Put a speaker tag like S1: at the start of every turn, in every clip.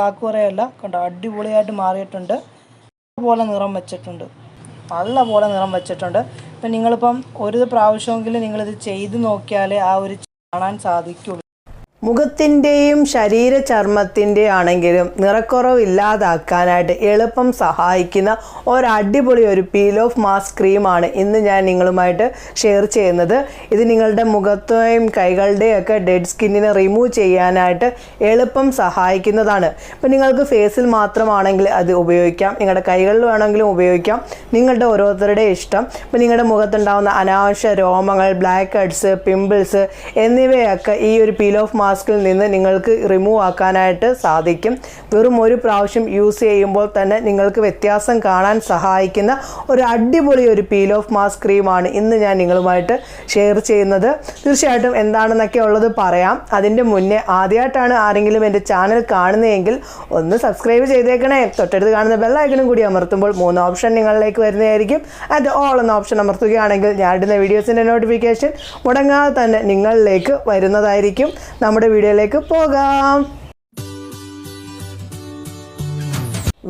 S1: കാക്കുറയല്ല കണ്ടോ, അടിപൊളിയായിട്ട് മാറിയിട്ടുണ്ട്. പോലെ നിറം വെച്ചിട്ടുണ്ട്, നല്ല പോലെ നിറം വെച്ചിട്ടുണ്ട്. ഇപ്പം നിങ്ങളിപ്പം ഒരു പ്രാവശ്യമെങ്കിലും നിങ്ങളിത് ചെയ്ത് നോക്കിയാലേ ആ ഒരു കാണാൻ സാധിക്കുള്ളൂ. മുഖത്തിൻ്റെയും ശരീര ചർമ്മത്തിൻ്റെയും ആണെങ്കിലും നിറക്കുറവ് ഇല്ലാതാക്കാനായിട്ട് എളുപ്പം സഹായിക്കുന്ന ഒരടിപൊളി ഒരു പീൽ ഓഫ് മാസ്ക് ക്രീമാണ് ഇന്ന് ഞാൻ നിങ്ങളുമായിട്ട് ഷെയർ ചെയ്യുന്നത്. ഇത് നിങ്ങളുടെ മുഖത്തെയും കൈകളുടെയും ഒക്കെ ഡെഡ് സ്കിന്നിനെ റിമൂവ് ചെയ്യാനായിട്ട് എളുപ്പം സഹായിക്കുന്നതാണ്. ഇപ്പം നിങ്ങൾക്ക് ഫേസിൽ മാത്രമാണെങ്കിൽ അത് ഉപയോഗിക്കാം, നിങ്ങളുടെ കൈകളിൽ വേണമെങ്കിലും ഉപയോഗിക്കാം, നിങ്ങളുടെ ഓരോരുത്തരുടെ ഇഷ്ടം. ഇപ്പം നിങ്ങളുടെ മുഖത്തുണ്ടാകുന്ന അനാവശ്യ രോമങ്ങൾ, ബ്ലാക്ക് ഹെഡ്സ്, പിമ്പിൾസ് എന്നിവയൊക്കെ ഈ ഒരു പീൽ ഓഫ് മാസ്കിൽ നിന്ന് നിങ്ങൾക്ക് റിമൂവ് ആക്കാനായിട്ട് സാധിക്കും. വെറും ഒരു പ്രാവശ്യം യൂസ് ചെയ്യുമ്പോൾ തന്നെ നിങ്ങൾക്ക് വ്യത്യാസം കാണാൻ സഹായിക്കുന്ന ഒരു അടിപൊളി ഒരു പീൽ ഓഫ് മാസ്ക് ക്രീമാണ് ഇന്ന് ഞാൻ നിങ്ങളുമായിട്ട് ഷെയർ ചെയ്യുന്നത്. തീർച്ചയായിട്ടും എന്താണെന്നൊക്കെ ഉള്ളത് പറയാം. അതിൻ്റെ മുന്നേ ആദ്യമായിട്ടാണ് ആരെങ്കിലും എൻ്റെ ചാനൽ കാണുന്നതെങ്കിൽ ഒന്ന് സബ്സ്ക്രൈബ് ചെയ്തേക്കണേ. തൊട്ടടുത്ത് കാണുന്ന ബെല്ലൈക്കനും കൂടി അമർത്തുമ്പോൾ 3 ഓപ്ഷൻ നിങ്ങളിലേക്ക് വരുന്നതായിരിക്കും. ആൻഡ് ഓൾ എന്ന ഓപ്ഷൻ അമർത്തുകയാണെങ്കിൽ ഞാൻ ഇടുന്ന വീഡിയോസിൻ്റെ നോട്ടിഫിക്കേഷൻ മുടങ്ങാതെ തന്നെ നിങ്ങളിലേക്ക് വരുന്നതായിരിക്കും. നമ്മുടെ വീഡിയോയിലേക്ക് പോകാം.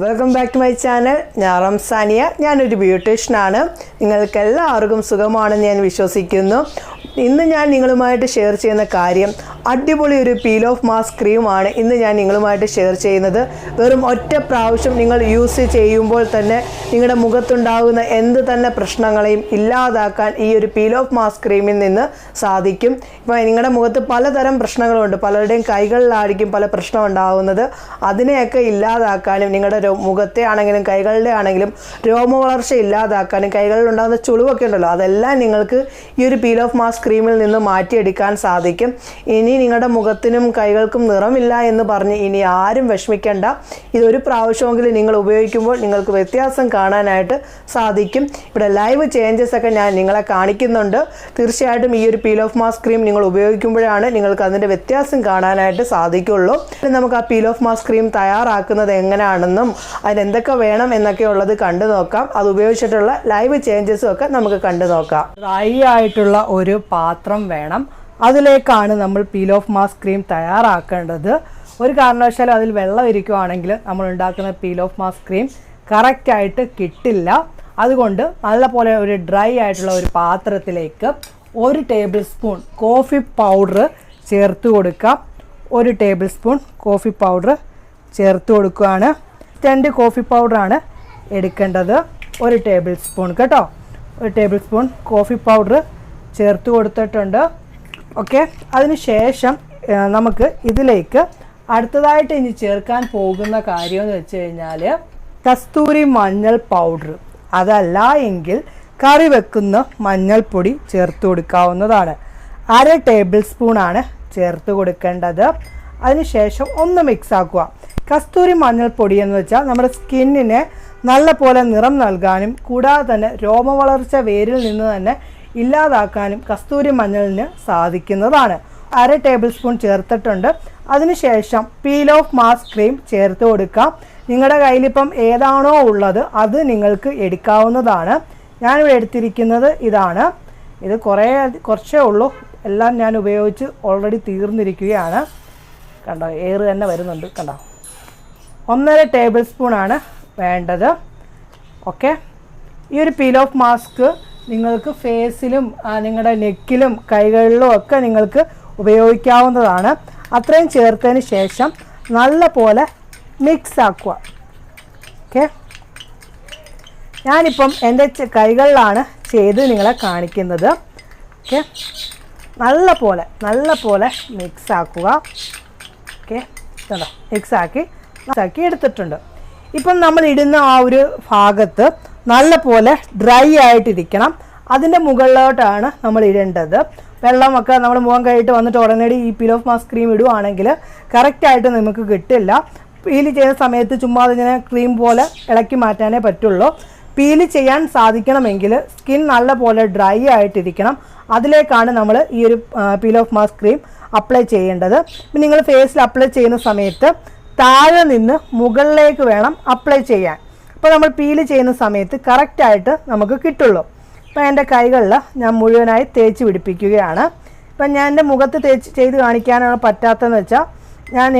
S1: Welcome back to my channel. ഞാൻ റംസാനിയ. ഞാനൊരു ബ്യൂട്ടീഷ്യനാണ്. നിങ്ങൾക്ക് എല്ലാവർക്കും സുഖമാണെന്ന് ഞാൻ വിശ്വസിക്കുന്നു. ഇന്ന് ഞാൻ നിങ്ങളുമായിട്ട് ഷെയർ ചെയ്യുന്ന കാര്യം അടിപൊളി ഒരു പീൽ ഓഫ് മാസ്ക് ക്രീമാണ് ഇന്ന് ഞാൻ നിങ്ങളുമായിട്ട് ഷെയർ ചെയ്യുന്നത്. വെറും ഒറ്റ പ്രാവശ്യം നിങ്ങൾ യൂസ് ചെയ്യുമ്പോൾ തന്നെ നിങ്ങളുടെ മുഖത്തുണ്ടാകുന്ന എന്ത് തന്നെ പ്രശ്നങ്ങളെയും ഇല്ലാതാക്കാൻ ഈ ഒരു പീൽ ഓഫ് മാസ്ക് ക്രീമിൽ നിന്ന് സാധിക്കും. ഇപ്പോൾ നിങ്ങളുടെ മുഖത്ത് പലതരം പ്രശ്നങ്ങളുണ്ട്, പലരുടെയും കൈകളിലായിരിക്കും പല പ്രശ്നം ഉണ്ടാകുന്നത്. അതിനെയൊക്കെ ഇല്ലാതാക്കാനും നിങ്ങളുടെ മുഖത്തെ ആണെങ്കിലും കൈകളുടെ ആണെങ്കിലും രോമവളർച്ച ഇല്ലാതാക്കാനും കൈകളിലുണ്ടാകുന്ന ചുളിവൊക്കെ ഉണ്ടല്ലോ അതെല്ലാം നിങ്ങൾക്ക് ഈ ഒരു പീൽ ഓഫ് മാസ്ക് ക്രീമിൽ നിന്ന് മാറ്റിയെടുക്കാൻ സാധിക്കും. ഇനി നിങ്ങളുടെ മുഖത്തിനും കൈകൾക്കും നിറമില്ല എന്ന് പറഞ്ഞ് ഇനി ആരും വിഷമിക്കേണ്ട. ഇതൊരു പ്രാവശ്യമെങ്കിലും നിങ്ങൾ ഉപയോഗിക്കുമ്പോൾ നിങ്ങൾക്ക് വ്യത്യാസം കാണാനായിട്ട് സാധിക്കും. ഇവിടെ ലൈവ് ചേഞ്ചസ് ഒക്കെ ഞാൻ നിങ്ങളെ കാണിക്കുന്നുണ്ട്. തീർച്ചയായിട്ടും ഈ ഒരു പീൽ ഓഫ് മാസ്ക് ക്രീം നിങ്ങൾ ഉപയോഗിക്കുമ്പോഴാണ് നിങ്ങൾക്ക് അതിൻ്റെ വ്യത്യാസം കാണാനായിട്ട് സാധിക്കുള്ളൂ. നമുക്ക് ആ പീൽ ഓഫ് മാസ്ക് ക്രീം തയ്യാറാക്കുന്നത് എങ്ങനെയാണെന്നും അതിനെന്തൊക്കെ വേണം എന്നൊക്കെ ഉള്ളത് കണ്ടു നോക്കാം. അത് ഉപയോഗിച്ചിട്ടുള്ള ലൈവ് ചേഞ്ചസും ഒക്കെ നമുക്ക് കണ്ടു നോക്കാം. ഡ്രൈ ആയിട്ടുള്ള ഒരു പാത്രം വേണം. അതിലേക്കാണ് നമ്മൾ പീൽ ഓഫ് മാസ്ക് ക്രീം തയ്യാറാക്കേണ്ടത്. ഒരു കാരണവശാലും അതിൽ വെള്ളം ഇരിക്കുകയാണെങ്കിൽ നമ്മൾ ഉണ്ടാക്കുന്ന പീൽ ഓഫ് മാസ്ക് ക്രീം കറക്റ്റായിട്ട് കിട്ടില്ല. അതുകൊണ്ട് നല്ലപോലെ ഒരു ഡ്രൈ ആയിട്ടുള്ള ഒരു പാത്രത്തിലേക്ക് 1 ടേബിൾ സ്പൂൺ കോഫി പൗഡർ ചേർത്ത് കൊടുക്കാം. 1 ടേബിൾ സ്പൂൺ കോഫി പൗഡർ ചേർത്ത് കൊടുക്കുകയാണ്. 2 കോഫി പൗഡറാണ് എടുക്കേണ്ടത്. 1 ടേബിൾ സ്പൂൺ കേട്ടോ. 1 ടേബിൾ സ്പൂൺ കോഫി പൗഡർ ചേർത്ത് കൊടുത്തിട്ടുണ്ട്. ഓക്കെ, അതിനുശേഷം നമുക്ക് ഇതിലേക്ക് അടുത്തതായിട്ട് ഇനി ചേർക്കാൻ പോകുന്ന കാര്യം എന്ന് വെച്ച് കഴിഞ്ഞാൽ കസ്തൂരി മഞ്ഞൾ പൗഡർ, അതല്ല എങ്കിൽ കറി വെക്കുന്ന മഞ്ഞൾപ്പൊടി ചേർത്ത് കൊടുക്കാവുന്നതാണ്. 1/2 ടേബിൾ സ്പൂണാണ് ചേർത്ത് കൊടുക്കേണ്ടത്. അതിനുശേഷം ഒന്ന് മിക്സ് ആക്കുക. കസ്തൂരി മഞ്ഞൾപ്പൊടി എന്ന് വെച്ചാൽ നമ്മുടെ സ്കിന്നിനെ നല്ല പോലെ നിറം നൽകാനും കൂടാതെ തന്നെ രോമവളർച്ച വേരിൽ നിന്ന് തന്നെ ഇല്ലാതാക്കാനും കസ്തൂരി മഞ്ഞളിന് സാധിക്കുന്നതാണ്. 1/2 ടേബിൾ സ്പൂൺ ചേർത്തിട്ടുണ്ട്. അതിനുശേഷം പീൽ ഓഫ് മാസ്ക് ക്രീം ചേർത്ത് കൊടുക്കാം. നിങ്ങളുടെ കയ്യിലിപ്പം ഏതാണോ ഉള്ളത് അത് നിങ്ങൾക്ക് എടുക്കാവുന്നതാണ്. ഞാനിവിടെ എടുത്തിരിക്കുന്നത് ഇതാണ്. ഇത് കുറച്ചേ ഉള്ളൂ, എല്ലാം ഞാൻ ഉപയോഗിച്ച് ഓൾറെഡി തീർന്നിരിക്കുകയാണ്. കണ്ടോ, എയർ തന്നെ വരുന്നുണ്ട്. കണ്ടോ, 1.5 ടേബിൾ സ്പൂണാണ് വേണ്ടത്. ഓക്കെ, ഈ ഒരു പീൽ ഓഫ് മാസ്ക് നിങ്ങൾക്ക് ഫേസിലും നിങ്ങളുടെ നെക്കിലും കൈകളിലും ഒക്കെ നിങ്ങൾക്ക് ഉപയോഗിക്കാവുന്നതാണ്. അത്രയും ചേർത്തതിന് ശേഷം നല്ല പോലെ മിക്സ് ആക്കുക. ഓക്കെ, ഞാനിപ്പം എൻ്റെ കൈകളിലാണ് ചെയ്ത് നിങ്ങളെ കാണിക്കുന്നത്. ഓക്കെ, നല്ല പോലെ മിക്സ് ആക്കുക. ഓക്കെ, മിക്സാക്കി എടുത്തിട്ടുണ്ട്. ഇപ്പം നമ്മൾ ഇടുന്ന ആ ഒരു ഭാഗത്ത് നല്ല പോലെ ഡ്രൈ ആയിട്ടിരിക്കണം. അതിൻ്റെ മുകളിലോട്ടാണ് നമ്മൾ ഇടേണ്ടത്. വെള്ളമൊക്കെ നമ്മൾ മുഖം കഴിയിട്ട് വന്നിട്ട് ഉടനടി ഈ പീൽ ഓഫ് മാസ്ക് ക്രീം ഇടുവാണെങ്കിൽ കറക്റ്റായിട്ട് നമുക്ക് കിട്ടില്ല. പീല് ചെയ്യുന്ന സമയത്ത് ചുമ്മാ അതിങ്ങനെ ക്രീം പോലെ ഇളക്കി മാറ്റാനേ പറ്റുള്ളൂ. പീല് ചെയ്യാൻ സാധിക്കണമെങ്കിൽ സ്കിൻ നല്ല പോലെ ഡ്രൈ ആയിട്ടിരിക്കണം. അതിലേക്കാണ് നമ്മൾ ഈ ഒരു peel off mask cream apply ചെയ്യേണ്ടത്. നിങ്ങൾ ഫേസിൽ അപ്ലൈ ചെയ്യുന്ന സമയത്ത് താഴെ നിന്ന് മുകളിലേക്ക് വേണം അപ്ലൈ ചെയ്യാൻ. അപ്പോൾ നമ്മൾ പീല് ചെയ്യുന്ന സമയത്ത് കറക്റ്റായിട്ട് നമുക്ക് കിട്ടുള്ളൂ. അപ്പോൾ എൻ്റെ കൈകളിൽ ഞാൻ മുഴുവനായി തേച്ച് പിടിപ്പിക്കുകയാണ്. ഇപ്പം ഞാൻ എൻ്റെ മുഖത്ത് ചെയ്ത് കാണിക്കാനാണ് പറ്റാത്തതെന്ന് വെച്ചാൽ ഞാൻ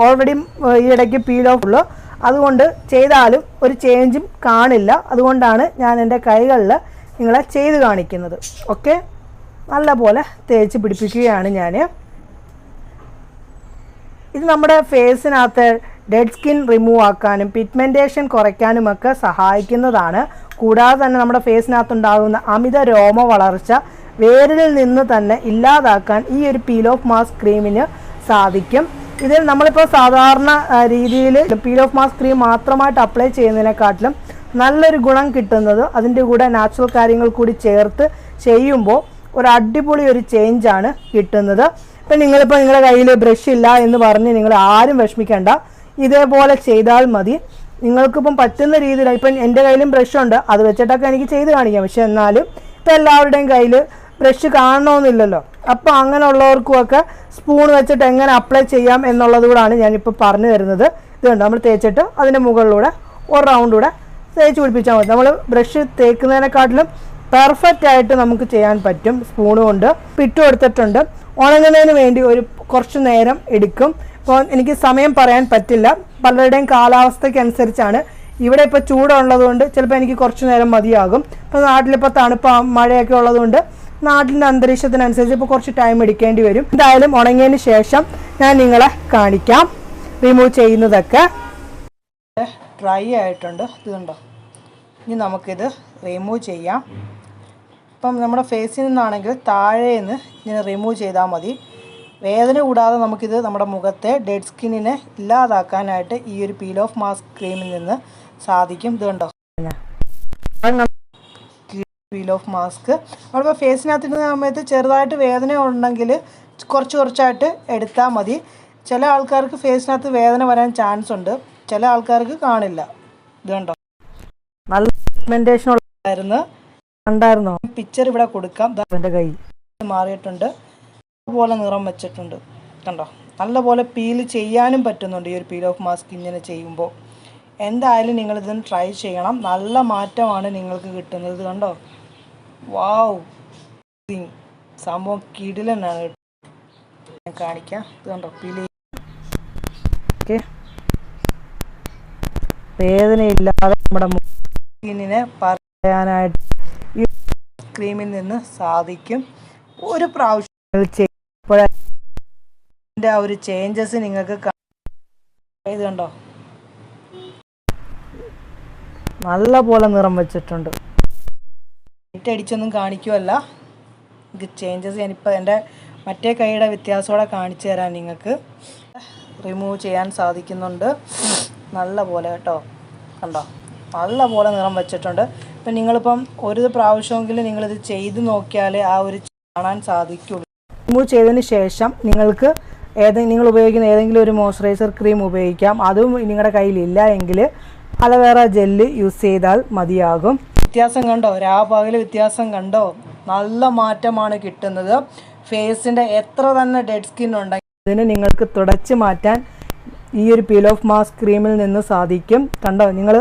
S1: ഓൾറെഡി ഈ ഇടയ്ക്ക് പീൽ ഓഫ് ഉള്ളൂ, അതുകൊണ്ട് ചെയ്താലും ഒരു ചേഞ്ചും കാണില്ല. അതുകൊണ്ടാണ് ഞാൻ എൻ്റെ കൈകളിൽ നിങ്ങളെ ചെയ്ത് കാണിക്കുന്നത്. ഓക്കെ, നല്ലപോലെ തേച്ച് പിടിപ്പിക്കുകയാണ് ഞാൻ. ഇത് നമ്മുടെ ഫേസിനകത്ത് ഡെഡ് സ്കിൻ റിമൂവ് ആക്കാനും പിഗ്മെൻറ്റേഷൻ കുറയ്ക്കാനുമൊക്കെ സഹായിക്കുന്നതാണ്. കൂടാതെ തന്നെ നമ്മുടെ ഫേസിനകത്തുണ്ടാകുന്ന അമിത രോമ വളർച്ച വേരിൽ നിന്ന് തന്നെ ഇല്ലാതാക്കാൻ ഈ ഒരു പീൽ ഓഫ് മാസ്ക് ക്രീമിന് സാധിക്കും. ഇതിൽ നമ്മളിപ്പോൾ സാധാരണ രീതിയിൽ പീൽ ഓഫ് മാസ്ക് ക്രീം മാത്രമായിട്ട് അപ്ലൈ ചെയ്യുന്നതിനെക്കാട്ടിലും നല്ലൊരു ഗുണം കിട്ടുന്നത് അതിൻ്റെ കൂടെ നാച്ചുറൽ കാര്യങ്ങൾ കൂടി ചേർത്ത് ചെയ്യുമ്പോൾ ഒരു അടിപൊളി ഒരു ചേഞ്ചാണ് കിട്ടുന്നത്. ഇപ്പം നിങ്ങളിപ്പോൾ നിങ്ങളുടെ കയ്യിൽ ബ്രഷ് ഇല്ല എന്ന് പറഞ്ഞ് നിങ്ങൾ ആരും വിഷമിക്കേണ്ട, ഇതേപോലെ ചെയ്താൽ മതി. നിങ്ങൾക്കിപ്പം പറ്റുന്ന രീതിയിൽ, ഇപ്പം എൻ്റെ കയ്യിലും ബ്രഷുണ്ട്, അത് വെച്ചിട്ടൊക്കെ എനിക്ക് ചെയ്ത് കാണിക്കാം. പക്ഷെ എന്നാലും ഇപ്പം എല്ലാവരുടെയും കയ്യിൽ ബ്രഷ് കാണണമെന്നില്ലല്ലോ. അപ്പോൾ അങ്ങനെയുള്ളവർക്കുമൊക്കെ സ്പൂൺ വെച്ചിട്ട് എങ്ങനെ അപ്ലൈ ചെയ്യാം എന്നുള്ളത് കൂടാണ് ഞാനിപ്പോൾ പറഞ്ഞു തരുന്നത്. ഇതുണ്ട്, നമ്മൾ തേച്ചിട്ട് അതിൻ്റെ മുകളിലൂടെ ഒരു റൗണ്ട് കൂടെ തേച്ച് പിടിപ്പിച്ചാൽ മതി. നമ്മൾ ബ്രഷ് തേക്കുന്നതിനെക്കാട്ടിലും പെർഫെക്റ്റ് ആയിട്ട് നമുക്ക് ചെയ്യാൻ പറ്റും സ്പൂൺ കൊണ്ട്. ഇട്ട് കൊടുത്തിട്ടുണ്ട്. ഉണങ്ങുന്നതിന് വേണ്ടി കുറച്ച് നേരം എടുക്കും. ഇപ്പോൾ എനിക്ക് സമയം പറയാൻ പറ്റില്ല, പലരുടെയും കാലാവസ്ഥയ്ക്കനുസരിച്ചാണ്. ഇവിടെ ഇപ്പോൾ ചൂടുള്ളതുകൊണ്ട് ചിലപ്പോൾ എനിക്ക് കുറച്ച് നേരം മതിയാകും. ഇപ്പോൾ നാട്ടിലിപ്പോൾ തണുപ്പ് മഴയൊക്കെ ഉള്ളതുകൊണ്ട് നാട്ടിൻ്റെ അന്തരീക്ഷത്തിനനുസരിച്ച് ഇപ്പോൾ കുറച്ച് ടൈം എടുക്കേണ്ടി വരും. എന്തായാലും ഉണങ്ങിയതിന് ശേഷം ഞാൻ നിങ്ങളെ കാണിക്കാം റിമൂവ് ചെയ്യുന്നതൊക്കെ. ഡ്രൈ ആയിട്ടുണ്ട്, ഇത് കണ്ടോ. ഇനി നമുക്കിത് റിമൂവ് ചെയ്യാം. ഇപ്പം നമ്മുടെ ഫേസിൽ നിന്നാണെങ്കിൽ താഴെ നിന്ന് ഇങ്ങനെ റിമൂവ് ചെയ്താൽ മതി. വേദന കൂടാതെ നമുക്കിത് നമ്മുടെ മുഖത്തെ ഡെഡ് സ്കിന്നിനെ ഇല്ലാതാക്കാനായിട്ട് ഈ ഒരു പീൽ ഓഫ് മാസ്ക് ക്രീമിൽ നിന്ന് സാധിക്കും. ഇത് കണ്ടോ, പീൽ ഓഫ് മാസ്ക് നമ്മളിപ്പോൾ ഫേസിനകത്തിടുന്ന സമയത്ത് ചെറുതായിട്ട് വേദന ഉണ്ടെങ്കിൽ കുറച്ചായിട്ട് എടുത്താൽ മതി. ചില ആൾക്കാർക്ക് ഫേസിനകത്ത് വേദന വരാൻ ചാൻസ് ഉണ്ട്, ചില ആൾക്കാർക്ക് കാണില്ല. ഇത് കണ്ടോ, നല്ല പിഗ്മെന്റേഷൻ ഉണ്ടായിരുന്നോ? പിക്ചർ ഇവിടെ കൊടുക്കാം. എൻ്റെ കൈ മാറിയിട്ടുണ്ട്, പോലെ നിറം വെച്ചിട്ടുണ്ട്. കണ്ടോ, നല്ലപോലെ പീൽ ചെയ്യാനും പറ്റുന്നുണ്ട് ഈ ഒരു പീൽ ഓഫ് മാസ്ക് ഇങ്ങനെ ചെയ്യുമ്പോൾ. എന്തായാലും നിങ്ങളിതൊന്ന് ട്രൈ ചെയ്യണം, നല്ല മാറ്റമാണ് നിങ്ങൾക്ക് കിട്ടുന്നത്. കണ്ടോ, വാവ്, സംഭവം കിടിലനാണ്. ഞാൻ കാണിക്കാം. ഇത് കണ്ടോ, പീൽ ഓക്കെ, വേദനയില്ലാതെ നമ്മുടെ സ്കിന്നിനെ പറയാനായിട്ട് ഈ ക്രീമിൽ നിന്ന് സാധിക്കും. ഒരു പ്രാവശ്യം ചെയ്യുമ്പോഴതിൻ്റെ ആ ഒരു ചേഞ്ചസ് നിങ്ങൾക്ക് ഇത് കണ്ടോ, നല്ല പോലെ നിറം വെച്ചിട്ടുണ്ട്. അടിച്ചൊന്നും കാണിക്കുമല്ല, എനിക്ക് ചേഞ്ചസ് ഞാനിപ്പോൾ എൻ്റെ മറ്റേ കൈയുടെ വ്യത്യാസത്തോടെ കാണിച്ചു തരാൻ നിങ്ങൾക്ക് റിമൂവ് ചെയ്യാൻ സാധിക്കുന്നുണ്ട്. നല്ല പോലെ കേട്ടോ, കണ്ടോ, നല്ല പോലെ നിറം വെച്ചിട്ടുണ്ട്. ഇപ്പം നിങ്ങളിപ്പം ഒരു പ്രാവശ്യമെങ്കിലും നിങ്ങളിത് ചെയ്ത് നോക്കിയാലേ ആ ഒരു കാണാൻ സാധിക്കുള്ളൂ. റിമൂവ് ചെയ്തതിന് ശേഷം നിങ്ങൾക്ക് നിങ്ങൾ ഉപയോഗിക്കുന്ന ഏതെങ്കിലും ഒരു മോയ്സ്ചറൈസർ ക്രീം ഉപയോഗിക്കാം. അതും നിങ്ങളുടെ കയ്യിലില്ല എങ്കിൽ അലോവേറ ജെല്ല് യൂസ് ചെയ്താൽ മതിയാകും. വ്യത്യാസം കണ്ടോ, രാപകൽ വ്യത്യാസം കണ്ടോ, നല്ല മാറ്റമാണ് കിട്ടുന്നത്. ഫേസിൻ്റെ എത്ര തന്നെ ഡെഡ് സ്കിൻ ഉണ്ടെങ്കിൽ അതിന് നിങ്ങൾക്ക് തുടച്ച് മാറ്റാൻ ഈ ഒരു പീൽ ഓഫ് മാസ്ക് ക്രീമിൽ നിന്ന് സാധിക്കും. കണ്ടോ, നിങ്ങൾ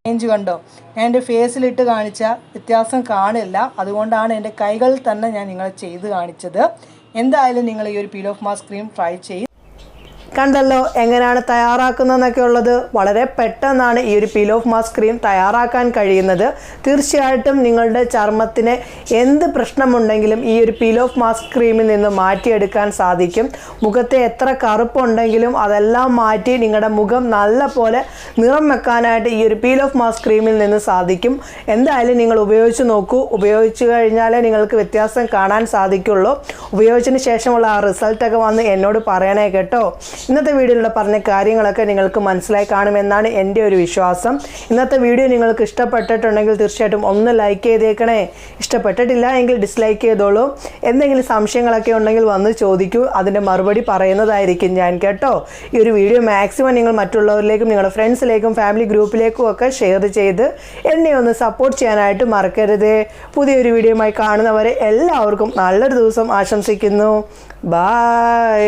S1: ചേഞ്ച് കണ്ടോ? ഞാൻ എൻ്റെ ഫേസിലിട്ട് കാണിച്ച വ്യത്യാസം കാണില്ല, അതുകൊണ്ടാണ് എൻ്റെ കൈകളിൽ തന്നെ ഞാൻ നിങ്ങളെ ചെയ്ത് കാണിച്ചത്. എന്തായാലും നിങ്ങൾ ഈ ഒരു peel off mask cream try ചെയ്യും. കണ്ടല്ലോ എങ്ങനെയാണ് തയ്യാറാക്കുന്നതെന്നൊക്കെ ഉള്ളത്. വളരെ പെട്ടെന്നാണ് ഈ ഒരു പീൽ ഓഫ് മാസ്ക് ക്രീം തയ്യാറാക്കാൻ കഴിയുന്നത്. തീർച്ചയായിട്ടും നിങ്ങളുടെ ചർമ്മത്തിന് എന്ത് പ്രശ്നമുണ്ടെങ്കിലും ഈ ഒരു പീൽ ഓഫ് മാസ്ക് ക്രീമിൽ നിന്ന് മാറ്റിയെടുക്കാൻ സാധിക്കും. മുഖത്തെ എത്ര കറുപ്പുണ്ടെങ്കിലും അതെല്ലാം മാറ്റി നിങ്ങളുടെ മുഖം നല്ല പോലെ നിറം വെക്കാനായിട്ട് ഈ ഒരു പീൽ ഓഫ് മാസ്ക് ക്രീമിൽ നിന്ന് സാധിക്കും. എന്തായാലും നിങ്ങൾ ഉപയോഗിച്ച് നോക്കൂ. ഉപയോഗിച്ച് കഴിഞ്ഞാലേ നിങ്ങൾക്ക് വ്യത്യാസം കാണാൻ സാധിക്കുള്ളൂ. ഉപയോഗിച്ചതിന് ശേഷമുള്ള ആ റിസൾട്ടൊക്കെ വന്ന് എന്നോട് പറയണേ കേട്ടോ. ഇന്നത്തെ വീഡിയോയിലൂടെ പറഞ്ഞ കാര്യങ്ങളൊക്കെ നിങ്ങൾക്ക് മനസ്സിലായി കാണുമെന്നാണ് എൻ്റെ ഒരു വിശ്വാസം. ഇന്നത്തെ വീഡിയോ നിങ്ങൾക്ക് ഇഷ്ടപ്പെട്ടിട്ടുണ്ടെങ്കിൽ തീർച്ചയായിട്ടും ഒന്ന് ലൈക്ക് ചെയ്തേക്കണേ. ഇഷ്ടപ്പെട്ടിട്ടില്ല എങ്കിൽ ഡിസ്ലൈക്ക് ചെയ്തോളൂ. എന്തെങ്കിലും സംശയങ്ങളൊക്കെ ഉണ്ടെങ്കിൽ വന്ന് ചോദിക്കൂ, അതിൻ്റെ മറുപടി പറയുന്നതായിരിക്കും ഞാൻ കേട്ടോ. ഈ ഒരു വീഡിയോ മാക്സിമം നിങ്ങൾ മറ്റുള്ളവരിലേക്കും നിങ്ങളുടെ ഫ്രണ്ട്സിലേക്കും ഫാമിലി ഗ്രൂപ്പിലേക്കും ഒക്കെ ഷെയർ ചെയ്ത് എന്നെ ഒന്ന് സപ്പോർട്ട് ചെയ്യാനായിട്ട് മറക്കരുത്. പുതിയൊരു വീഡിയോയുമായി കാണുന്നവരെ എല്ലാവർക്കും നല്ലൊരു ദിവസം ആശംസിക്കുന്നു. ബൈ.